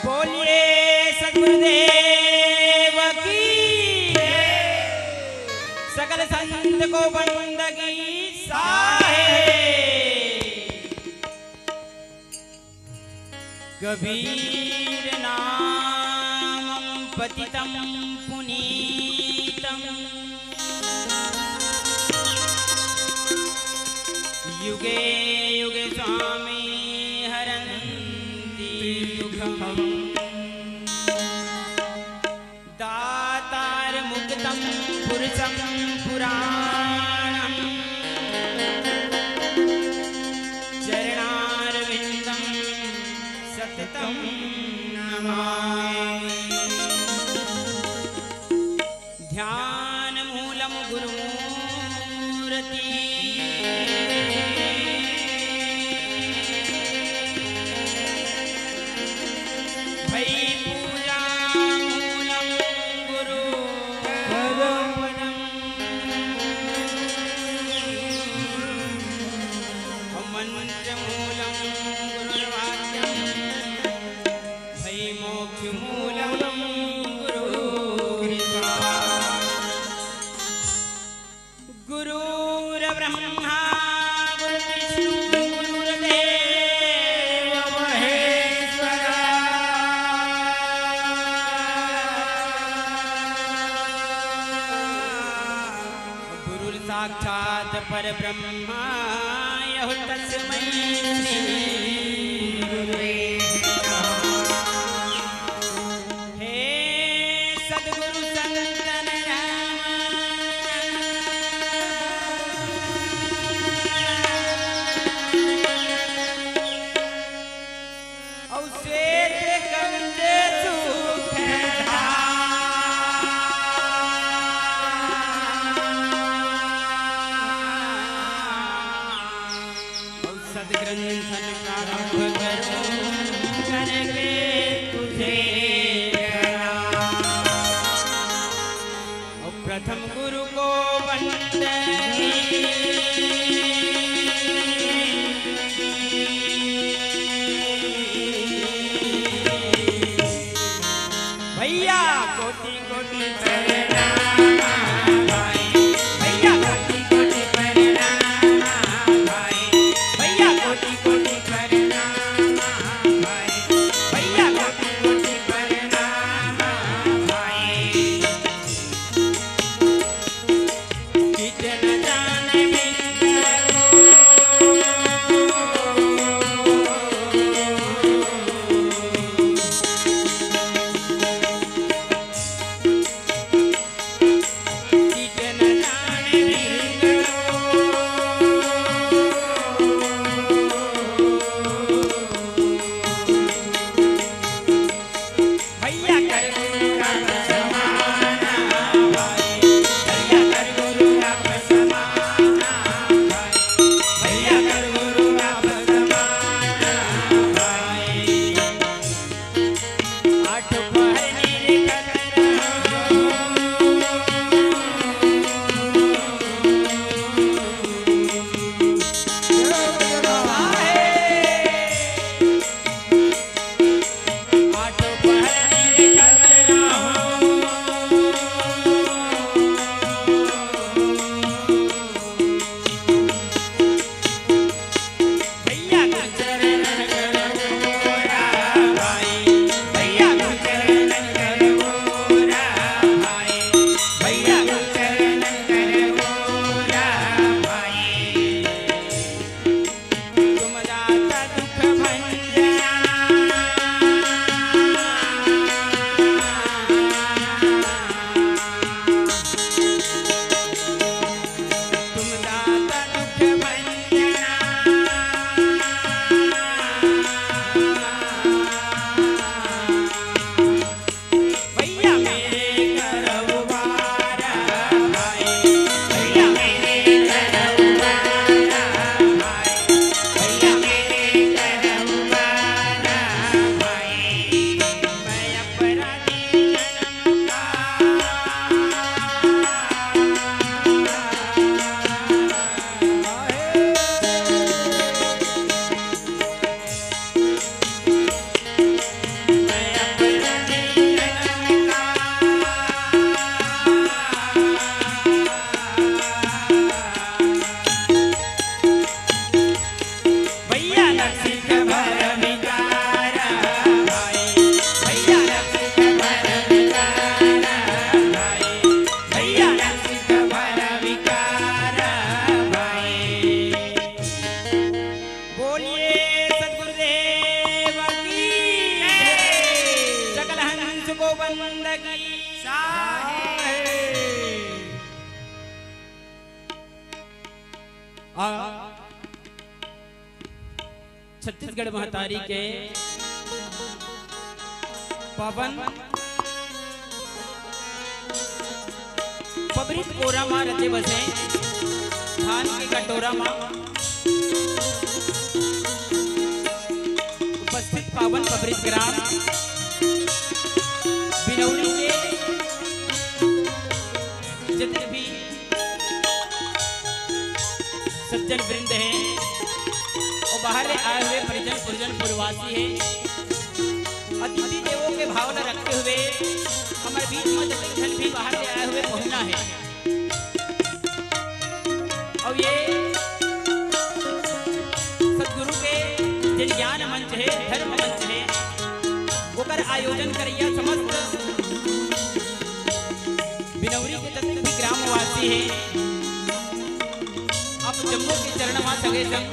बोलिए सद्गुरुदेव की सकल संत को बंदगी कबीर नामं पतितं पुनीतं युगे युगे स्वामी हरन्ति दुःखं दातार मुक्तं पुरुषं पुराणं चरणारविन्दं सततं नमामि ध्यानमूलं गुरुमूर्ति साक्षात् परब्रह्मा यः तस्मै श्री गुरुवे नमः। हे सद्गुरु संतन राम औ श्वेत गंधे सुखदा ग्रंथन प्रारंभ करूं करके तुझे और प्रथम गुरु को वंदनी भैया कोटि कोटि बंदगी छत्तीसगढ़ महतारी के पवन पबरित कोरा माँ रचे बसे धान के कटोरा माँ उपस्थित पावन पबरित ग्राम बिनौली के जितने भी सज्जन वृंद हैं और बाहर आए हुए परिजन पूर्ववासी हैं, अतिथि देवों के भावना रखते हुए हमारे बीच में जन भी बाहर से आए हुए पहुंचना है। और ये सदगुरु के जिन ज्ञान मंच है, धर्म मंच है, होकर आयोजन करिए समस्त बिनौरी के जितने भी ग्रामवासी हैं, आप जम्मू के चरण मां सगे संग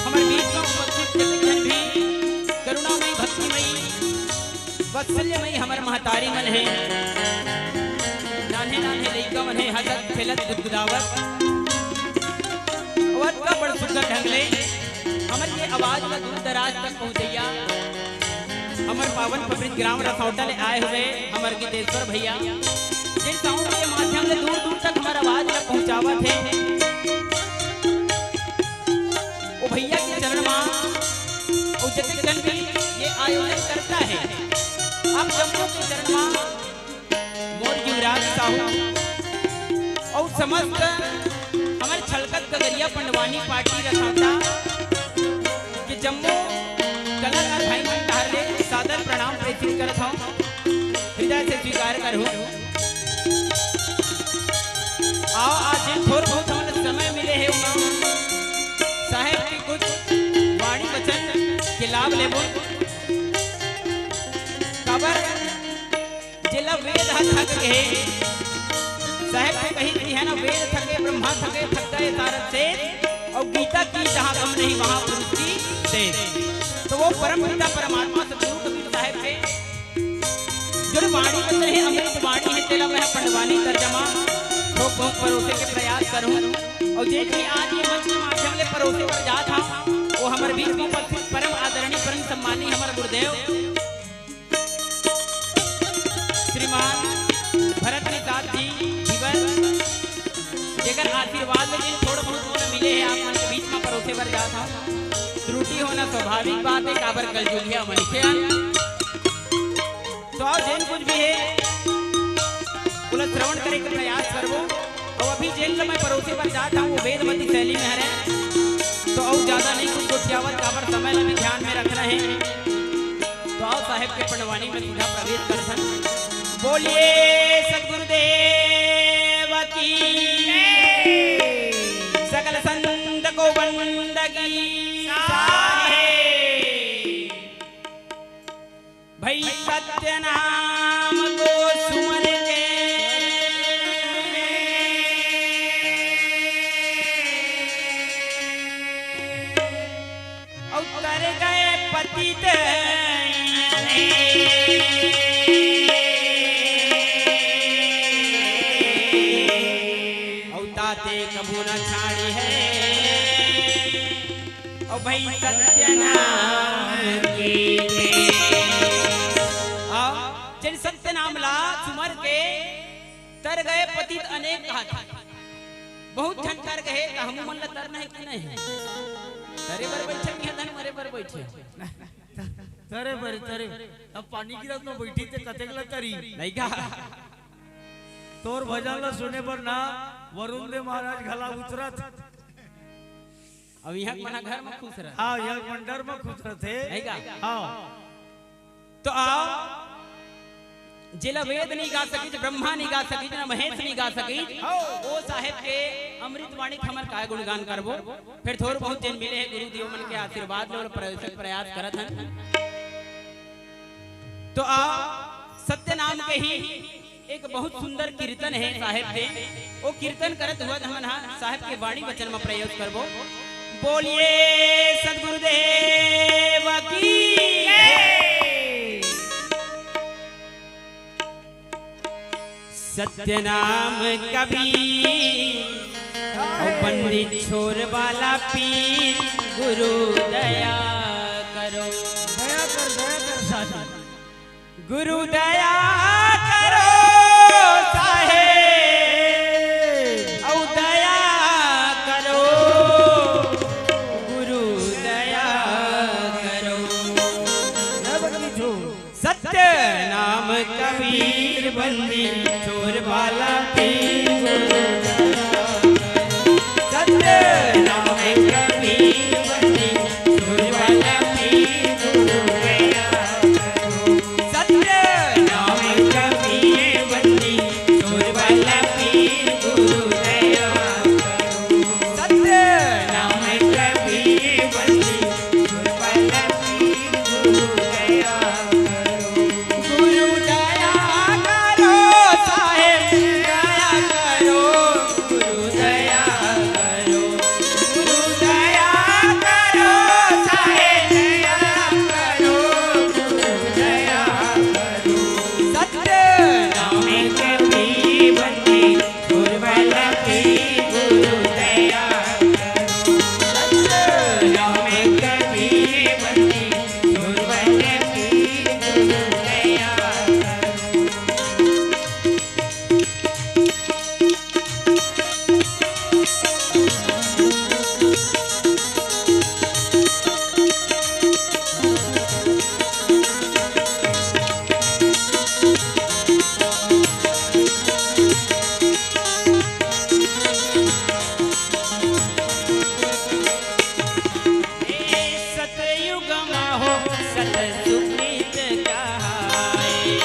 हमारे बीच में उपस्थित जन भी करुणामयी भक्तिमयी वत्सल्यमयी हमारे महतारी मन है, नान्हे नान्हे लइका मन है, हसत खेलत गुदगुदावत और का बड़ सुंदर ढंग ले हमारी ये आवाज में दूर दराज तक पहुंचैया। हमारे पावन पवित्र ग्राम रसौटा ले आए हुए हमारे गीतेश्वर भैया जिन साउंड के माध्यम से दूर दूर तक हमारा आवाज में पहुंचावत है, वो भैया के चरण मां और जितने जन भी ये आयोजन करता है, आप जम्मू के चरण मां मोर युवराज साहू और समस्त हमारे छलकत गगरिया पंडवानी पार्टी रसौटा के जम्मू कलाकार भाई मन तारले सादर प्रणाम प्रेषित करत हूं, हृदय से स्वीकार करूं। आओ आज थोड़ा बहुत हमारे समय मिले है साहेब के कुछ वाणी वचन के लाभ लेबो। खबर जिला वेद थक गए साहेब को कही गई है ना, वेद थके ब्रह्मा थके थक गए तारक से, और गीता की जहां कम नहीं वहां पुरुष की से। तो वो परम पिता परमात्मा सतगुरु कबीर साहेब के जो वाणी वचन है अमृत वाणी है, तेला मैं पंडवानी तर्जमा ठोक ठोक परोसे के प्रयास करूं। और जे भी आज ये मंच के माध्यम ले परोसे पर जा था वो हमारे बीच में उपस्थित परम आदरणीय परम सम्मानी हमारे गुरुदेव श्रीमान भरत निषाद जी जीवन जेकर आशीर्वाद में जिन थोड़ा बहुत मिले हैं आप मन के बीच में परोसे पर जा था। त्रुटि होना स्वाभाविक बात है, काबर कल जुलिया मनिखे तो आओ जैन कुछ भी है उन्हें श्रवण करे के प्रयास करो। और अभी जेल में परोसे पर जाता हूँ वो वेदमती शैली में है, तो और ज्यादा नहीं कुछ गोटियावत काबर समय में भी ध्यान में रखना है। तो आओ साहेब के पंडवानी में सीधा प्रवेश कर सन। बोलिए सद्गुरुदेव की सकल संत को बंदगी भाई सत्य नाम को सुमर के उतर गए पतित औताते कबू न छाड़ी है और भाई सत्य नाम की जिन सत्य नाम ला सुमर के तर गए पतित अनेक कहा था। बहुत झन कर गए हम मन ला तर नहीं कि नहीं तरे बर बैठे कि धन मरे बर बैठे तरे अब पानी गिरत में बैठी ते कतेक ला तरी नहीं का तोर भजन ला सुने पर ना वरुण देव महाराज घला उतरत। अब यहाँ मना घर में खुश रह। हां यह मंडर में खुश रहते नहीं का हां। तो आओ जिला वेद नहीं गा सकी, ब्रह्मा नहीं गा सकी, महेश नहीं गा सकी, वो साहेब के अमृत वाणी हमर काय गुणगान करबो। फिर थोड़ बहुत जन मिले है गुरु देव मन के आशीर्वाद ले प्रयास करत हन। तो आ सत्य नाम के ही एक बहुत सुंदर कीर्तन है साहेब के, वो कीर्तन करत हुआ हमन साहेब के वाणी वचन में प्रयोग करबो। बोलिए सद्गुरुदेव की सत्य नाम कबीर पंडित छोर वाला पीर गुरु दया करो। दया कर साथी। गुरु दया करो साहेब औ दया करो। गुरु दया करो। सत्य नाम कबीर बंदी चोर वाला पीर गुरु दया करो। सत्य नाम कबीर बंदी चोर वाला पीर गुरु दया करो। सत्य नाम कबीर बंदी चोर वाला पीर गुरु दया करो। सत्य नाम कबीर बंदी चोर वाला पीर गुरु दया करो। गुरु दया करो साहेब दया करो। गुरु दया करो। गुरु दया करो साहेब दया करो। गुरु दया करो। सत्य नाम कबीर बंदी चोर वाला पीर गुरु दया करो। सत्य नाम कबीर बंदी चोर वाला पीर गुरु दया करो। सतयुग हो सत सुकृत कहाए।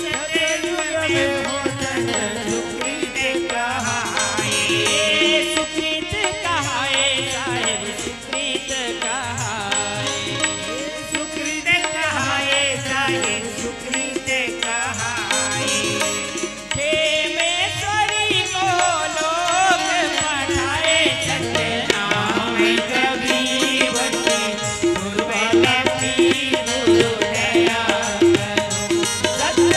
सतयुग में हो सत सुकृत कहाए। सुकृत कहाए साहेब सुकृत कहाए। सुकृत कहाए साहेब सुकृत कहाए। खेमेश्वरी को लोक पढ़ाए। सत्य नाम कबीर बंदी चोर वाला पीर गुरु दया करो। सत्य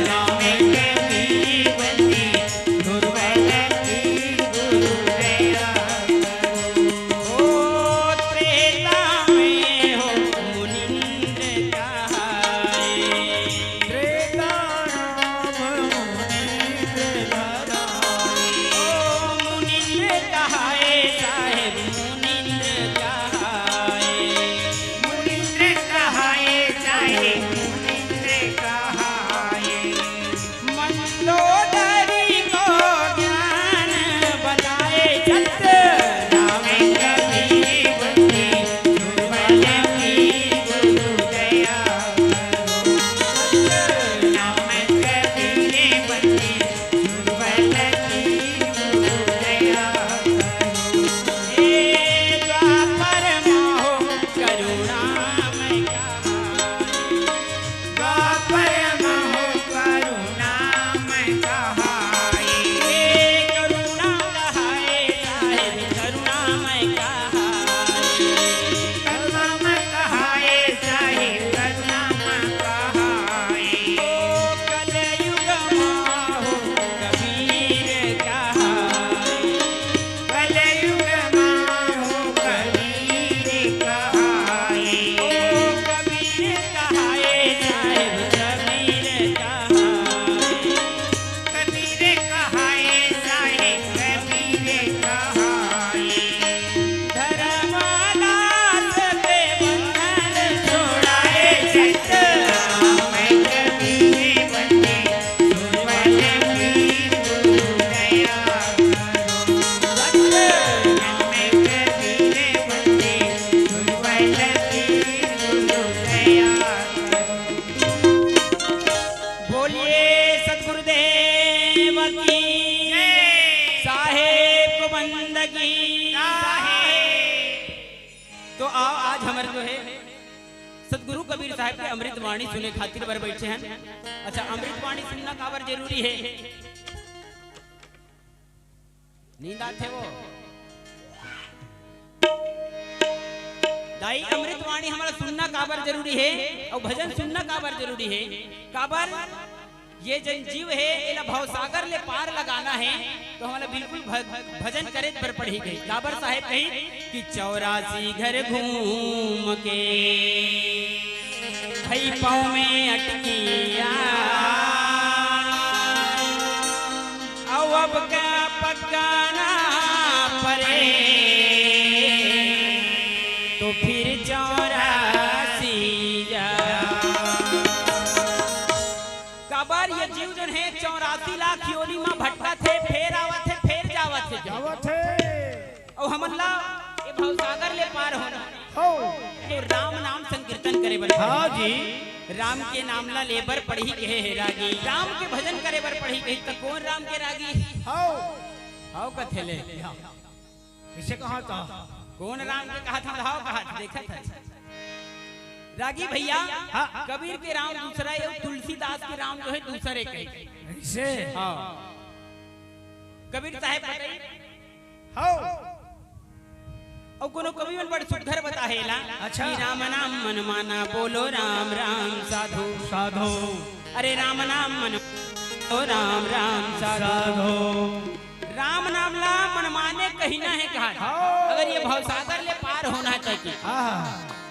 नाम कबीर बंदी चोर वाला पीर गुरु दया करो। ओ त्रेता में हो मुनिंद्र कहाए। त्रेता नाम मुनीन्द्र लगाए। ओ मुनिंद्र कहाए साहेब मुनिंद्र कहाए। मुनिंद्र कहाए साहेब मुनिंद्र कहाए। मंदोदरी को ज्ञान बताए। सत्य नाम कबीर बंदी चोर वाला पीर गुरु दया करो। सत्य नाम कबीर बंदी चोर वाला पीर गुरु दया करो। हे द्वापर माहो करुणामय कहाए। द्वापर माहो करुणामय कहाए। करुणा कहाए साहेब करुणामय कहाए। करुणामय कहाए साहेब करुणामय कहाए। ओ कलयुग माहो कबीर कहाए। कलयुग माहो कबीर कहाए। ओ कबीर कहाए साहेब कबीर कहाए। कबीर कहाए साहेब कबीर कहाए। धर्मदास पे बंधन छोड़ाए। सत्य नाम कबीर बंदी चोर वाला पीर गुरु दया करो। सत्य नाम कबीर बंदी चोर वाला पीर गुरु दया करो। बोलिए सतगुरुदेव की साहेब को बंदगी साहेब। तो आओ आज हमारे जो है सतगुरु कबीर साहब के अमृत वाणी सुने खातिर बर बैठे हैं। अच्छा अमृत वाणी सुनना काबर जरूरी है। नींद आते वो दाई अमृत वाणी हमारा सुनना काबर जरूरी है और भजन सुनना काबर जरूरी है। काबर ये जन जीव है इला भवसागर ले पार लगाना है तो हमारा बिल्कुल भजन करे पर पढ़ी गई। काबर साहेब कही कि 84 घर घूम के भई पाँव में अटकिया अब का पकाना परे तो फिर 84 काबर ये जीव जन है 84 लाख योनि मां भटका थे फेर आवत थे फेर जावत थे और हमन ला ये भवसागर ले पार होना हो तो राम नाम संकीर्तन करे बर। हाँ जी राम के नाम ला लेबर पढ़ी कहे है रागी राम के भजन करे बर पढ़ी कही तो कौन राम के रागी हाउ कथे ले किसे कहा था कौन राम के कहा था हाउ कहा देखा था रागी भैया। हाँ। कबीर के राम दूसरा है तुलसीदास के राम जो है दूसरे के ऐसे। हाँ कबीर साहब बताइए हाउ और कोनो कवि मन बड़ सुधर बताहेला। अच्छा राम नाम मन माना बोलो राम राम साधु साधो अरे राम नाम मन ओ राम राम साधो राम नाम ला मन माने कहीं ना है कहा अगर ये भवसागर ले पार होना चाहिए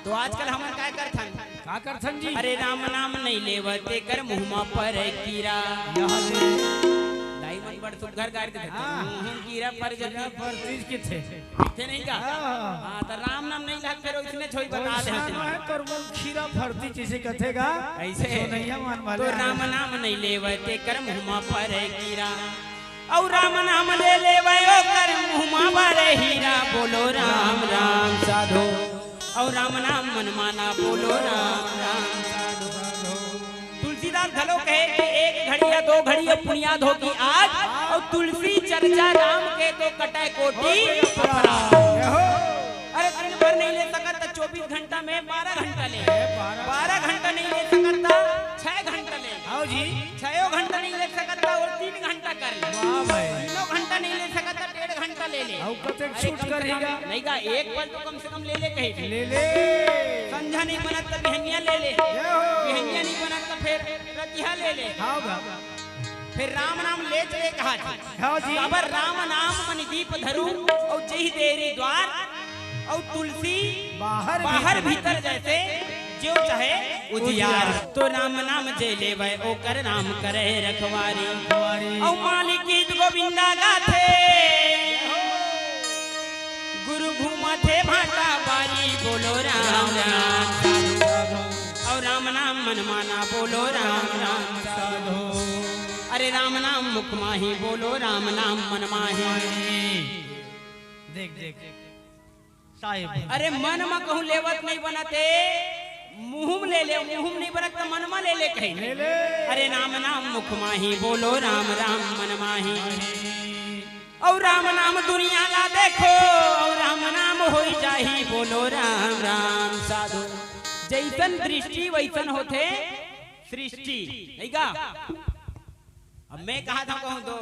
तो आजकल हम क्या करथन जी अरे राम नाम नहीं लेवते कर मुहमा पर कीरा मन बड़ सुघर गाड़ के कीरा पर जगह पर चीज के थे नहीं का हां तो राम नाम नहीं लग फिर उसने छोई बता दे पर वो खीरा फरती जैसे कथेगा ऐसे सोनैया मान वाले तो राम नाम नहीं लेवते कर मुहमा पर कीरा और राम नाम ले लेवे ओ कर मुहमा पर हीरा बोलो राम राम साधो और राम नाम मन माना बोलो राम राम साधो। तुलसीदास घलो कहे कि एक घड़ी या 2 घड़ी पुनियाद होगी आज और तुलसी चर्चा राम के तो कटाए कोटि अरे दिन भर नहीं ले सकता 24 घंटा में 12 घंटा ले 12 घंटा नहीं ले सकता 6 घंटा ले आओ जी 6 घंटा नहीं ले सकता और 3 घंटा कर ले वाह भाई 3 घंटा नहीं ले सकता 1.5 घंटा ले ले आओ कते शूट करेगा नहीं का एक पल तो कम से कम ले ले कहे ले संझा नहीं बनत तो बिहनिया ले ले बिहनिया नहीं बनत तो फिर रतिहा ले ले फिर राम नाम ले चले कहा हाँ जी अबर राम नाम मन दीप धरू और जही देरी द्वार और तुलसी बाहर भीतर जैसे जो चाहे उजियार तो राम नाम जे लेवे ओ कर नाम करे रखवारी और मालिक गीत गोविंदा गाथे गुरु घूमा थे भाटा बारी बोलो राम राम और राम नाम मन माना बोलो राम राम साधो अरे राम नाम मुख माही बोलो राम नाम मन माही देख साहिब अरे मन में कहूँ लेवत नहीं बनते मुँह ले ले मुँह नहीं बनत तो मन में ले ले कहीं अरे राम नाम मुख माही बोलो राम राम मन माही और राम नाम दुनिया ला देखो और राम नाम हो जाही बोलो राम राम साधु जैसन दृष्टि वैसन होते सृष्टि नहीं का। अब मैं कहा था कहूँ तो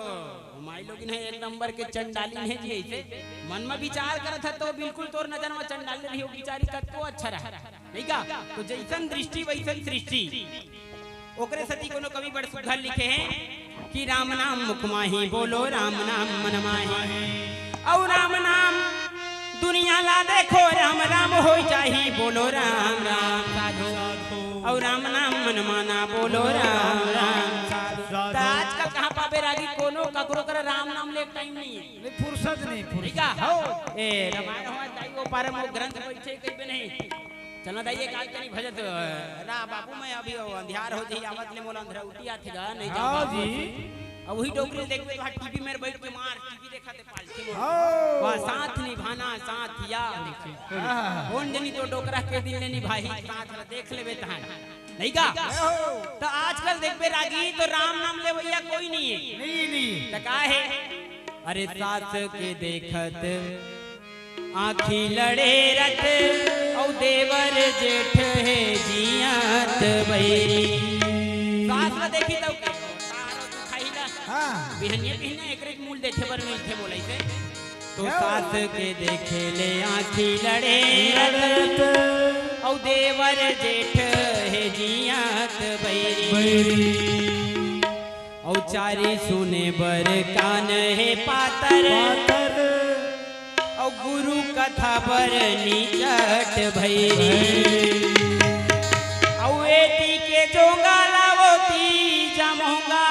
हमारे लोग है 1 नंबर के चंडाली है जी ऐसे मन में विचार करा था तो बिल्कुल तोर नजर में चंडाली नहीं हो बिचारी कतो अच्छा रहा नहीं का। तो जैसन दृष्टि वैसन सृष्टि ओकरे सती कोनो कवि बड़ सुघर लिखे हैं कि राम नाम मुख माही बोलो राम नाम मन माही और राम नाम दुनिया ला देखो राम राम हो जाही बोलो राम राम साधो और राम नाम मन माना बोलो राम राम साधो। आजकल कहाँ पावे रागी कोनो ककरो कर राम नाम ले टाइम नहीं है फुर्सत नहीं ठीक है ए रामायण हो ताई वो पारे में ग्रंथ बैठे कहीं नहीं चलना दाइए काल कनी भजत रा बाबू मैं अभी अंधियार हो जी आवत ले मोला अंधरा उठी आथे गा नहीं जा जी अब वही डोकरी देखबे तो टीवी में बैठ के मार टीवी देखाते पालती वाह साथ निभाना साथ या कौन जनी तो डोकरा के दिन ने निभाई साथ देख लेबे तहां नहीं का। तो आजकल देखबे रागी तो राम नाम ले भैया कोई नहीं है नहीं तो का है अरे सास के देखत आँखी लड़े रत और देवर जेठ है जियात बैरी सास में देखी तो बिहनिया बिहनिया एकरे मूल देखे बर नहीं थे बोले थे तो सास के देखे ले आँखी लड़े रत और देवर जेठ है जियात बैरी और चारी सुने बर कान है पातर और गुरु कथा पर निचट भैरी और एती के जोंगा लावोती जमोंगा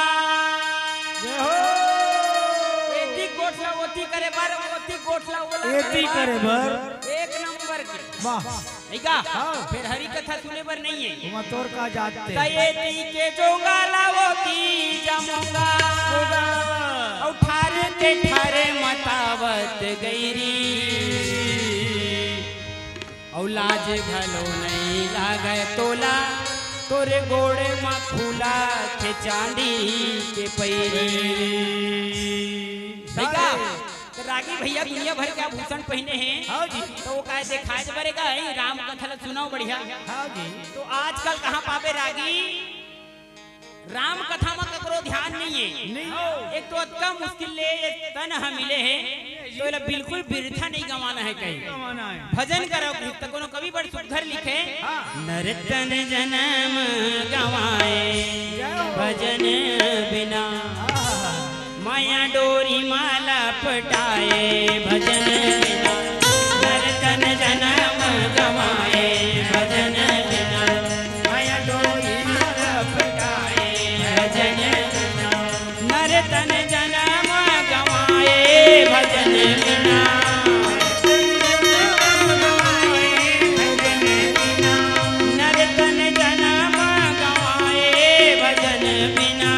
एती गोठला ओती करे बर ओती गोठला ओला एती करे बर एक नंबर के वाह नहीं का फिर हरी कथा सुने बर नहीं है तुम तोर का जाते एती के जोंगा लावोती जमोंगा और ठारे के ठारे मतावत गईरी और लाज घलो नहीं लागे तोला तोरे गोड़े में खुला के चांदी के पैरी भैया तो रागी भैया दुनिया भर के आभूषण पहने हैं हाँ जी तो वो कहे दिखाए बरेगा राम कथा सुनाओ बढ़िया हाँ जी तो आजकल कहाँ पावे रागी राम कथा में ककरो ध्यान नहीं है नहीं एक तो अतका मुश्किल ले एक तन हम मिले हैं तो ये बिल्कुल बिरथा नहीं गवाना है कहीं कमाना है भजन करो तो कोनो कवि बड़ सुंदर लिखे नर्तन जन्म गवाए भजन बिना माया डोरी माला पटाए भजन बिना नर्तन जन्म गवाए भजन बिना माया डोरी माला पटाए भजन बिना नर्तन जन्म गवाए भजन बिना नर्तन जन्म गवाए भजन बिना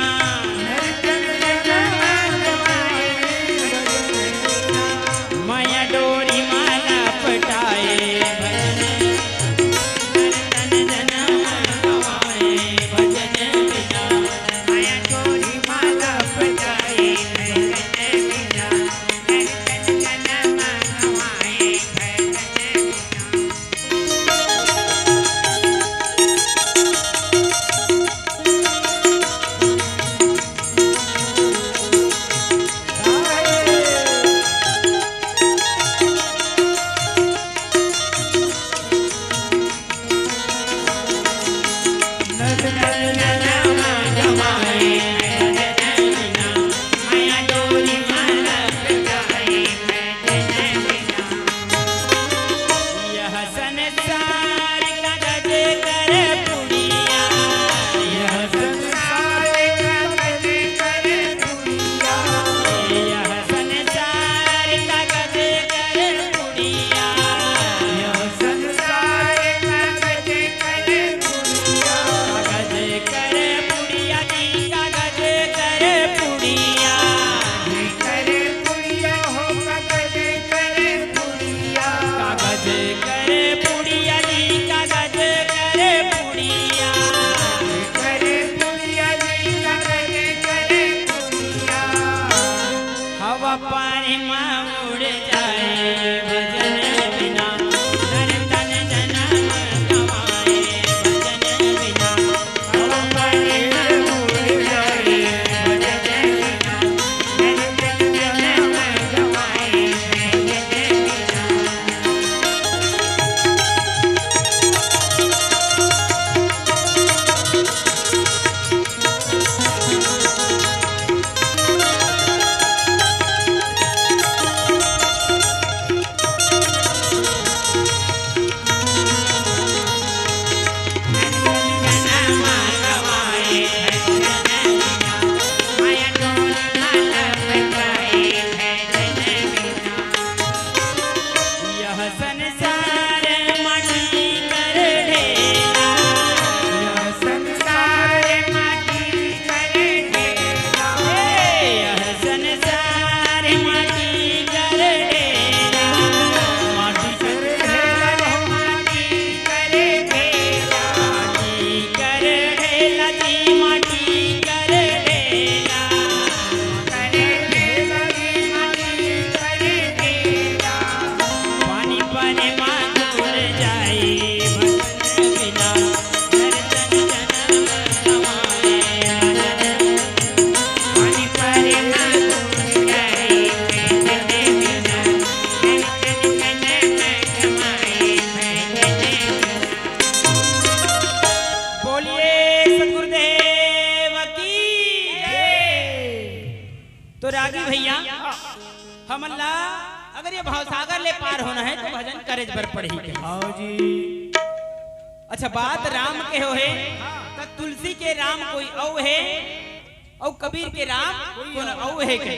हमला अगर ये भवसागर ले पार होना है तो भजन करेज बर पड़ी के। हाँ जी। अच्छा बात राम के हो है तो तुलसी के राम कोई औ है और कबीर के राम कोई औ है के।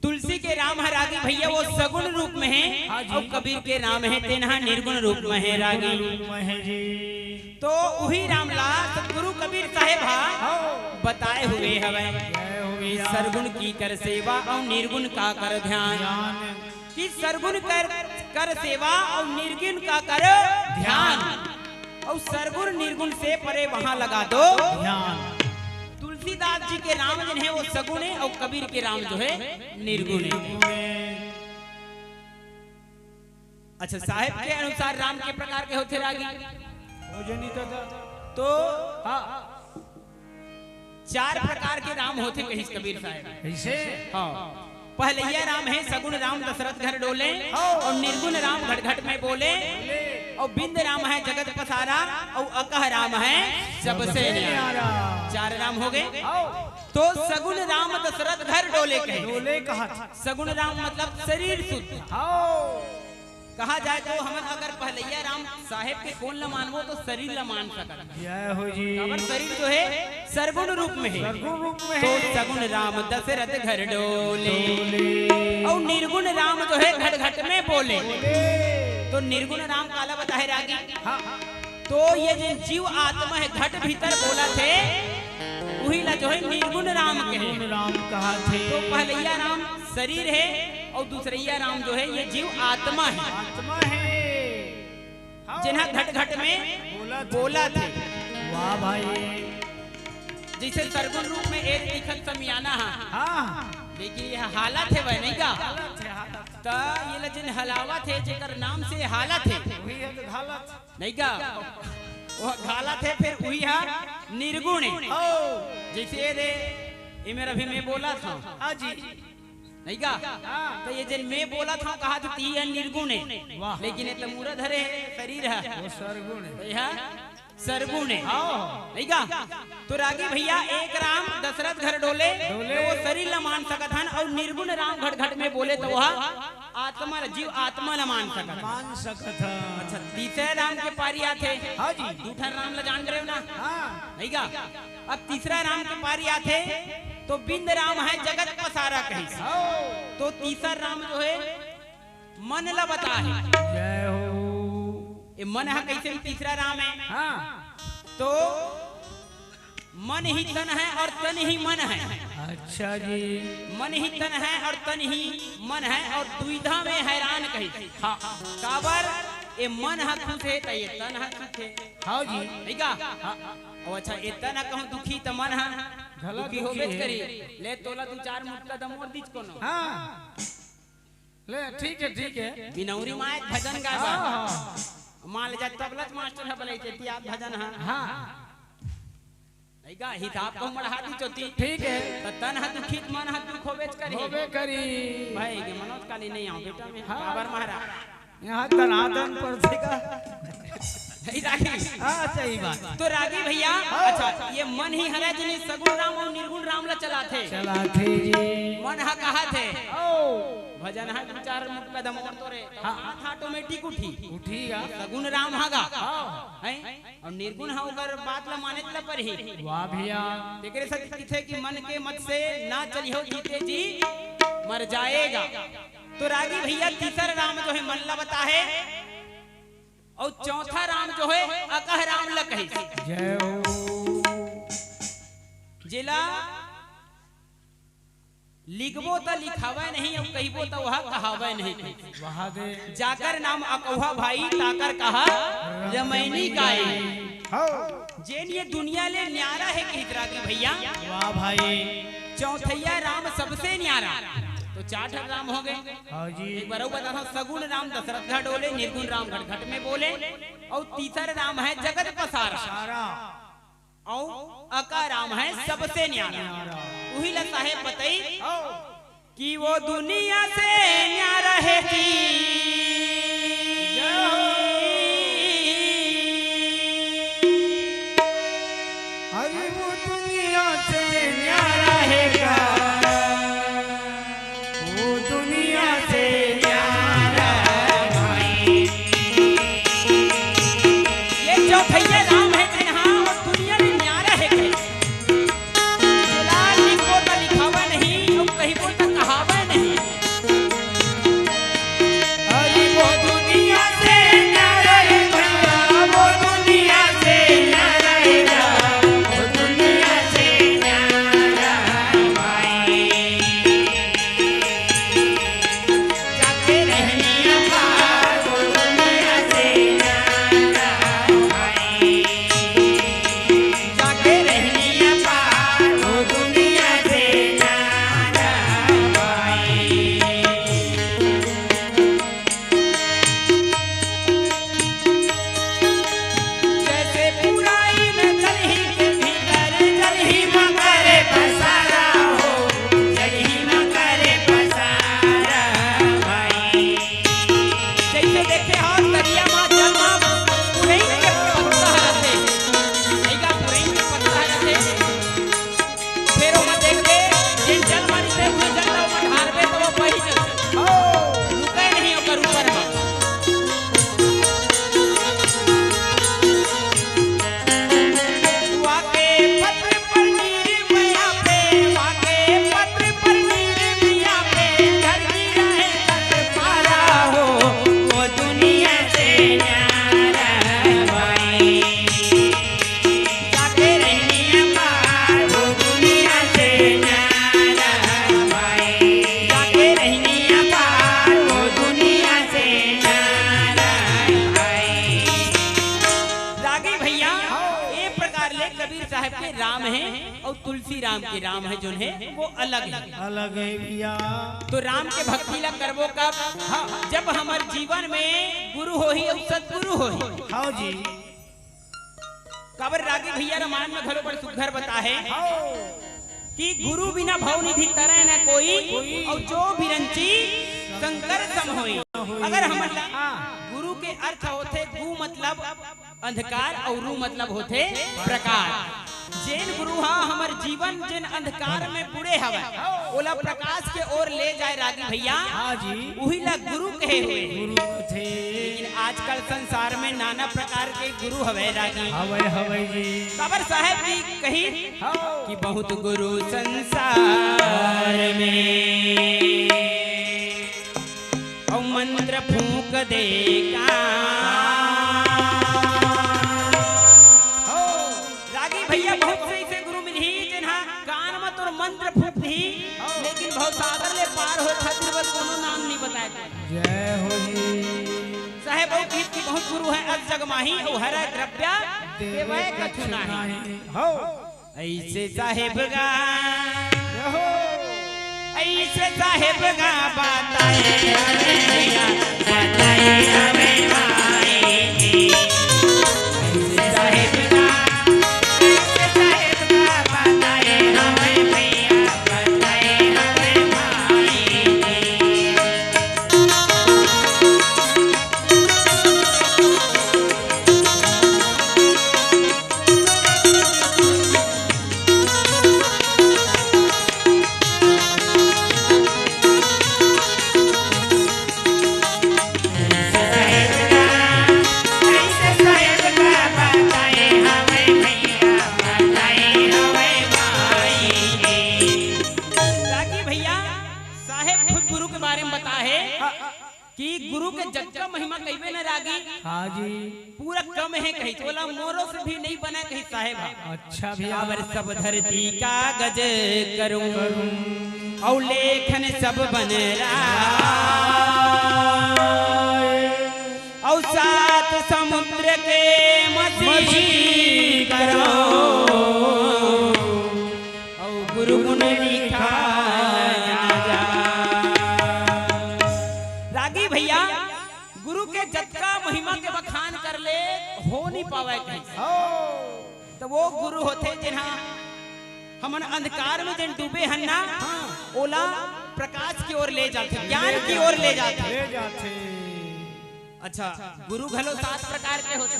तुलसी के राम है रागी भैया वो सगुण रूप में है और कबीर के राम है तेनहा निर्गुण रूप में है रागी जी। तो वही रामला सतगुरु कबीर साहेब बताए हुए हवे सरगुण की कर सेवा और निर्गुण का कर ध्यान कि सरगुण कर सेवा और निर्गुण का कर ध्यान और सरगुण निर्गुण से परे वहां लगा दो ध्यान। तुलसीदास जी के राम जिन है वो सगुण है और कबीर के राम जो है निर्गुण है। अच्छा साहेब के अनुसार राम के प्रकार के होते रागी तो चार प्रकार के राम होते कहीं कबीर साहेब ऐसे। हाँ पहलैया राम है सगुण राम दशरथ घर डोले और निर्गुण राम घट घट में बोले और बिंद राम है जगत पसारा और अकह राम है सबसे न्यारा। चार राम हो गए। तो सगुण राम दशरथ घर डोले कहा। सगुण राम मतलब शरीर शुद्ध कहा जाए तो हम अगर पहलैया राम साहेब के कौन ल मानवो तो शरीर ल मान सकता हो जी। अगर शरीर जो है सरगुण रूप में है तो सगुण राम दशरथ घर डोले और निर्गुण राम जो है घट घट में बोले। तो निर्गुण राम काला बताए रागी तो ये जो जीव आत्मा है घट भीतर बोला थे वही ला जो है निर्गुण राम कहे राम कहा थे। तो पहलैया राम शरीर है और दूसरैया राम जो है ये जीव आत्मा है जिन्हा घट घट में बोला थे। वाह भाई। जैसे सरगुण रूप में एक दिखत समियाना लेकिन यह हालत है वह नहीं का तो ये लजन हलावत है जेकर नाम से हालत है नहीं का वो हालत है फिर वही निर्गुण है। जैसे रे ये मेरा भी मैं बोला था नहीं का तो ये जन मैं बोला था कहा तो ती निर्गुण है लेकिन ये तमूरा धरे है शरीर है वो सरगुण है सरगुण है नहीं का। तो रागी भैया एक राम दशरथ घर डोले तो वो शरीर ल मान सकत हन और निर्गुण राम घट घट में बोले तो वह आत्मा जीव आत्मा ल मान सकत। अच्छा तीसरे राम के पारी आते दूसरा राम ल जान रहे हो ना नहीं का। अब तीसरा राम के पारी आते तो बिंद राम है जगत पसारा कही तो तीसरा राम जो है मन ला बता है जय हो। ये मन है कैसे तीसरा राम है तो मन ही तन है और तन ही मन है। अच्छा जी। मन ही तन है और तन ही मन है और दुविधा में हैरान कही काबर ये मन है खुश है तो ये तन है खुश है। हाँ जी ठीक है। और अच्छा ये तन है कहूँ दुखी तो मन है दुखी हो बेच करी ले तोला तू चार मुट्ठा दमोर दीच कोनो। हाँ ले ठीक है बिनौरी माय भजन गावा मान ले जा तबलत मास्टर है बोले ते याद भजन है नहीं का हिसाब को मढ़ा दी चोती ठीक है। तो तन है दुखित मन है दुख हो बेच करी भाई के मनोज काली नहीं आओ बेटा में बाबर महाराज यहाँ तनातन पर से का सही बात। तो रागी भैया अच्छा ये मन ही हरा जिन्हें सगुण राम और निर्गुण राम ला चलाते जी। मन हा कहा थे भजन है दो चार मुख कदम और तोरे हाथ ऑटोमेटिक उठीगा सगुण राम हागा हैं और निर्गुण हा ओकर बात ला माने ला पर ही। वाह भैया। तेरे सत्य थे कि मन के मत से ना चलियो जीते जी मर जाएगा। तो रागी भैया तीसरा राम जो है मन ला बता है और चौथा राम जो है अकह राम ल कही जय हो। जिला लिखबो तो लिखावे नहीं और कहिबो तो वह कहावे नहीं वहाँ दे जाकर नाम अकौहा भाई ताकर कहा रमैनी गाय जेन ये दुनिया ले न्यारा है कि रागी भैया। वाह भाई। चौथैया राम सबसे न्यारा तो चार राम हो गए। हाँ जी। एक बार बता था सगुण राम दशरथ घर डोले निर्गुण राम घट घट में बोले और तीसरा राम है जगत पसारा और अका राम है सबसे न्यारा। वही ला साहेब बताई कि वो दुनिया से न्यारा है अरे वो दुनिया से न्यारा है कबीर साहब के राम है और तुलसी राम के राम है जो है वो अलग है। अलग है भैया। तो राम के भक्ति ला करबो कब? जब हमारे जीवन में गुरु हो ही और सतगुरु हो ही। हाँ जी। काबर रागी भैया रामायण में घरो बड़ सुघर बता है कि गुरु बिना भव निधि तरह न कोई और जो बिरंची शंकर सम होई। अगर हम गुरु के अर्थ होते गु मतलब अंधकार और रू मतलब होते प्रकाश। जैन गुरु हमार जीवन जिन अंधकार में बुरे हवा ओला प्रकाश के ओर ले जाए रागी भैया। हाँ जी। वही ला गुरु कहे हुए गुरु थे। लेकिन आजकल संसार में नाना प्रकार के गुरु हवे रागी। हवे जी। काबर साहब जी कही कि बहुत गुरु संसार में और मंत्र फूंक देगा। रागी भैया बहुत से ऐसे गुरु मिली जिन्हा कान में तो मंत्र फूंक दी लेकिन बहुत सागर ले पार हो खातिर बस कोनो नाम नहीं बताया। जय हो जी। साहेब बहुत गीत की बहुत गुरु है अज जग माही और हर द्रव्या देवय कछु नाही। ऐसे साहेब गा ऐसे साहेब गा बताए हमें भाई। ऐसे साहेब गा बताए हमें भैया बताए हमें भाई। कि गुरु के जग का महिमा कहिबे न रागी। हाँ जी। पूरा कम है कही बोला मोरों से भी नहीं बना कही साहेब। अच्छा भैया। अवर सब धरती कागज करूं और लेखन सब बन रहा और सात समुद्र के मछली करो और गुरु गुण लिखा न जा। रागी भैया गुरु के जत्का महिमा के बखान कर ले हो नहीं पावे कहीं। तो वो गुरु होते जिन्हा हमन अंधकार में जिन डूबे हन्ना ओला प्रकाश की ओर ले जाते ज्ञान की ओर ले जाते। अच्छा गुरु घलो 7 प्रकार के होते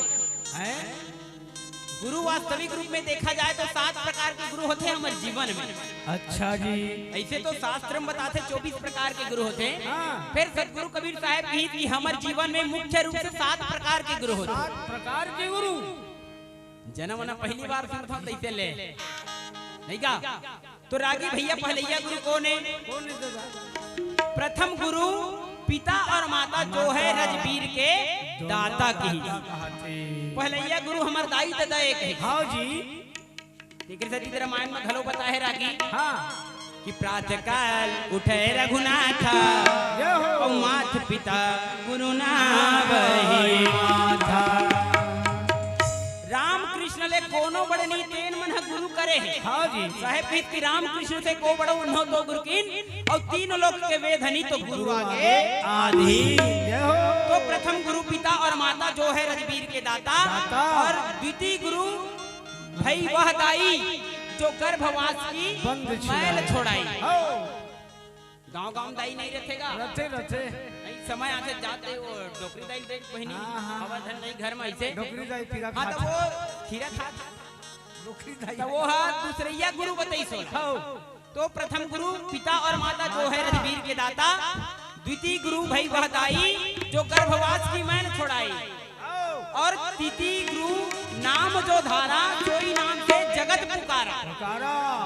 हैं। गुरु वास्तविक रूप में देखा जाए तो 7 प्रकार के गुरु होते हैं हमारे जीवन में। अच्छा जी। ऐसे तो शास्त्र में बताते 24 प्रकार के गुरु होते हैं। फिर सतगुरु कबीर साहब कही कि हमारे जीवन में मुख्य रूप से 7 प्रकार के गुरु होते हैं। 7 प्रकार के गुरु जन्म ना पहली बार सुनता हूं तैसे ले नहीं का। तो रागी भैया पहलैया गुरु कौन है? प्रथम गुरु पिता और माता जो है रजबीर के दाता की। पहलैया गुरु हमार दाई दादा एक है। हाँ जी। सती रामायण में घलो बता है रागी। हाँ। कि प्रातः काल उठे रघुनाथ और माथ पिता गुरु नावहि माथा। राम कृष्ण ले कोनो बड़े नहीं तेन मन गुरु करे है। हाँ जी। साहेब पीत की राम कृष्ण से को बड़ो उन्हों तो गुरु किन और 3 लोक के वेधनी तो गुरु आगे आधी। तो प्रथम गुरु पिता और माता जो है रजबीर के दाता और द्वितीय गुरु भाई वह दाई जो गर्भवास की मैल छोड़ाई। गांव दाई नहीं रखेगा रथे नहीं समय आते जाते वो डोकरी दाई देख बहनी अवधन नहीं घर में ऐसे डोकरी दाई खीरा हाँ तो वो खीरा खाता डोकरी दाई तो वो हाँ दूसरैया गुरु बताई सो। तो प्रथम गुरु पिता और माता जो है रजबीर के दाता। द्वितीय गुरु भाई वह दाई जो गर्भवास की मैल छोड़ाई और तृतीय गुरु नाम जो धारा कोई नाम से जगत पुकारा।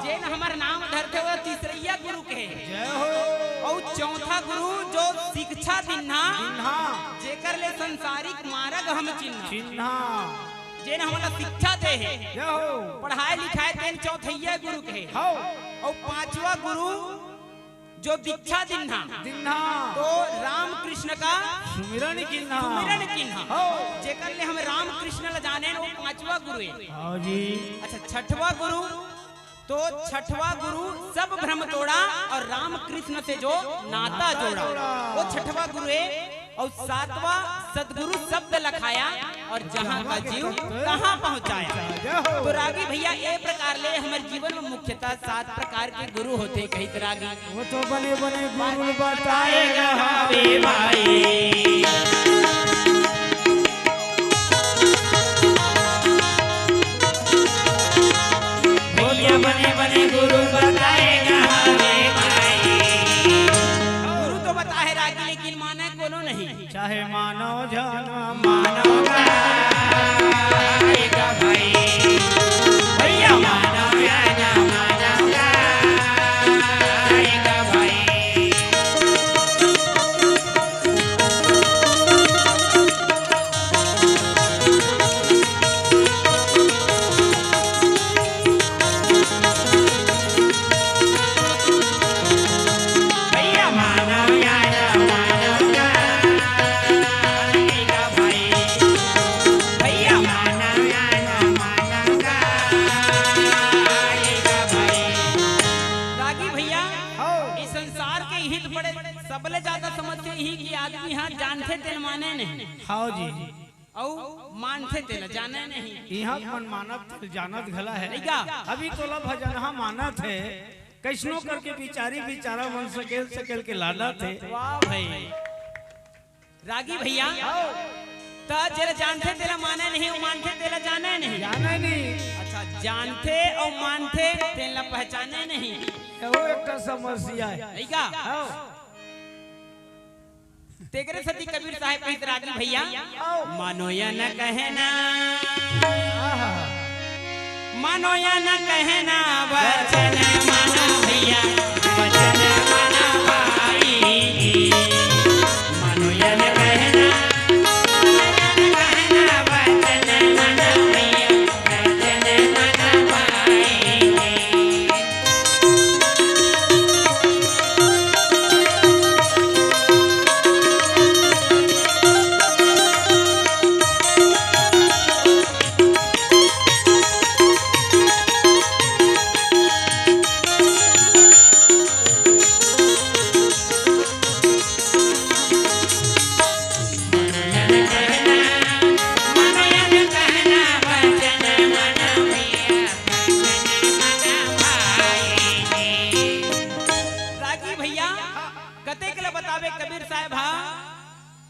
जैन हमार नाम धरते हुए तीसरैया गुरु के और चौथा गुरु जो शिक्षा दिन्हा जेकर ले संसारिक मार्ग हम चिन्हा जैन हमारा शिक्षा दे है पढ़ाई लिखाई तेन चौथैया गुरु के और 5वां गुरु जो दीक्षा दिन्हा तो राम कृष्ण का सुमिरन किन्हा जेकर ले हम राम कृष्ण ल जाने वो 5वां पांचवा गुरु है। हाँ जी। अच्छा छठवा गुरु, तो छठवा गुरु सब भ्रम तोड़ा और राम कृष्ण से जो नाता जोड़ा, वो छठवा गुरु है। और सातवा सदगुरु शब्द लखाया और जहां का जीव कहां पहुंचाया। तो रागी भैया ए प्रकार ले हमारे जीवन में मुख्यतः 7 प्रकार के गुरु होते हैं। कहीं रागी वो तो बने बने गुरु बताएगा हमें भाई, भैया बने बने गुरु बताएगा हमें भाई। गुरु तो बता है रागी, लेकिन माने कोनो नहीं। चाहे मानो जन मानो गाएगा भाई, भैया मानो गाना मानो गाएगा भाई। भैया मानो गाना मानो गाएगा भाई, भैया मानो गाना मानो गाएगा भाई। रागी भैया इस संसार के हित बड़े सबले ज्यादा समझते ही कि आदमी यहाँ जानते तेल माने नहीं। हाँ जी। औ मानते तेल जाने नहीं। यहाँ मन मानत जानत घला है। नहीं का? अभी तो लब भजन हाँ मानत है, कैसनो करके बिचारी बिचारा मन सकेल सकेल के लाला थे। वाह भाई रागी भैया, तो जरा जानते तेला माने नहीं, वो मानते तेला जाने नहीं। जाना नहीं। अच्छा जानते और मानते तेला पहचाने नहीं, वो एक समस्या है। नहीं का? तेगरे सती कबीर साहब कहित रागी भैया, मानो या न कहना, मानो या न कहना वचन माना भैया, वचन माना भाई। मानो या न कहना, वचन माना भैया, वचन माना भाई।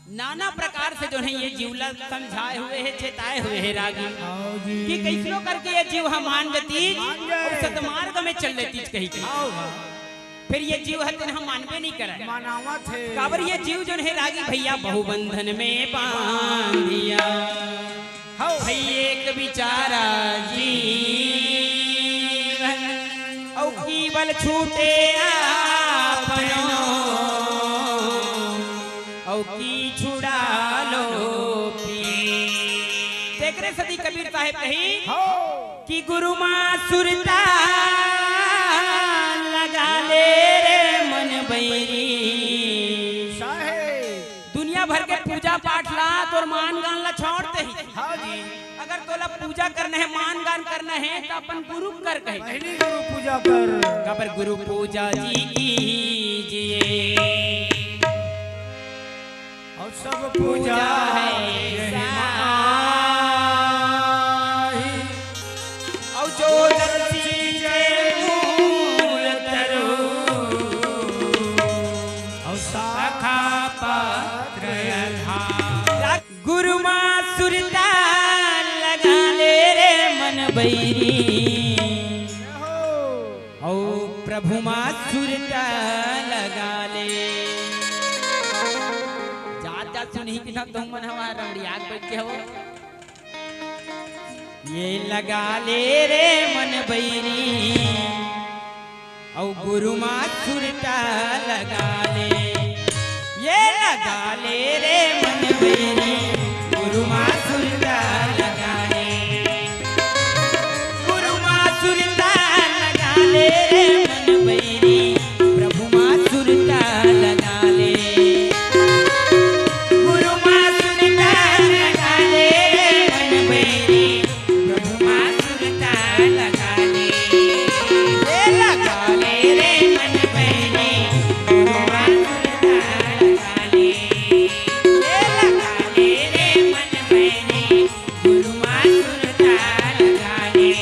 नाना प्रकार से जो है ये जीवला समझाए हुए है, चेताए हुए है रागी कि कैसनो करके ये जीव हम मान गती और सतमार्ग में चल लेती कही कही। फिर ये जीव है हम मानवे नहीं करे, मानावा थे। काबर ये जीव जो है रागी भैया बहुबंधन में बांधिया, भाई एक बिचारा जीव और केवल छूटे आपनो औ की छुड़ा लो तेकरे सदी कबीर साहेब कही कि गुरु माँ सुरता लगा ले रे मन बैरी। दुनिया भर के पूजा पाठ ला तो मान गान ला छोड़ते ही। अगर तोला पूजा करना है, मान गान करना है तो अपन गुरु कर कहे, गुरु पूजा कर। कबर गुरु पूजा जी कीजिए और सब पूजा है और जो दर्शी जय मूल तरु और शाखा पत्र था। गुरु माँ सुरता लगा ले रे मन बैरी और प्रभु माँ सुरता लगा ले। सुनी कि तुम मन हमारा आग बैठ के हो ये लगा ले रे मन बैरी और गुरु माँ सुरता लगा ले। ये लगा ले रे मन बैरी गुरु माँ सुरता लगा ले। गुरु माँ सुरता लगा ले रे मन बैरी प्रभु माँ सुरता लगा ले। लगा ले, ये लगा ले रे मन बहने गुरु मासुरता लगा ले, ये लगा ले रे मन बहने गुरु मासुरता लगा ले।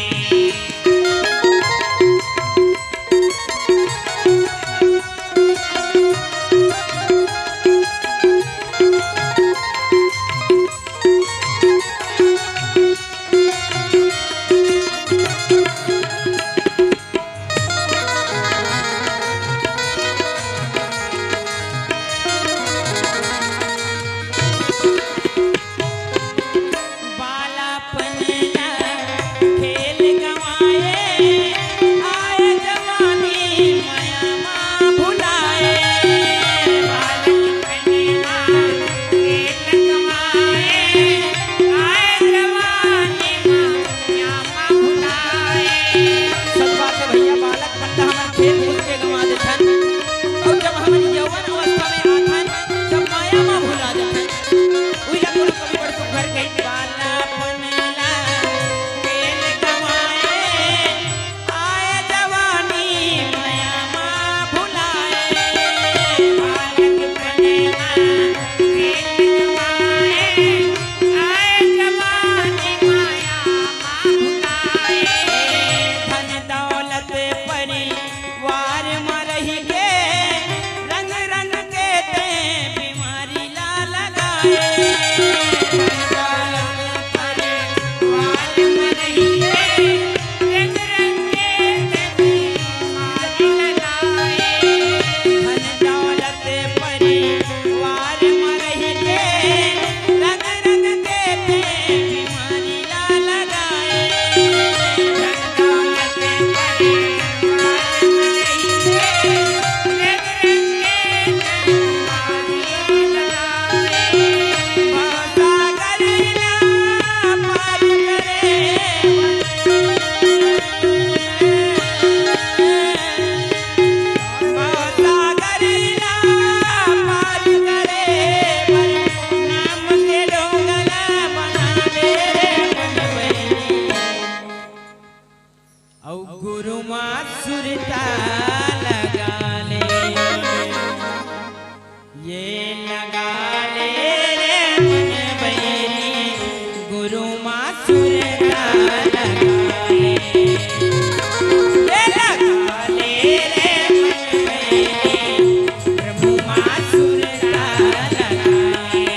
गुरु मासुरता लगा ले, ये लगा ले रे मन बहने गुरु मासुरता लगा ले, ये लगा ले रे मन बहने प्रभु मासुरता लगा ले।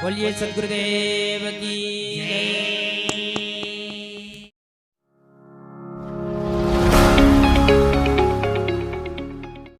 बोलिए सद्गुरुदेव की जय।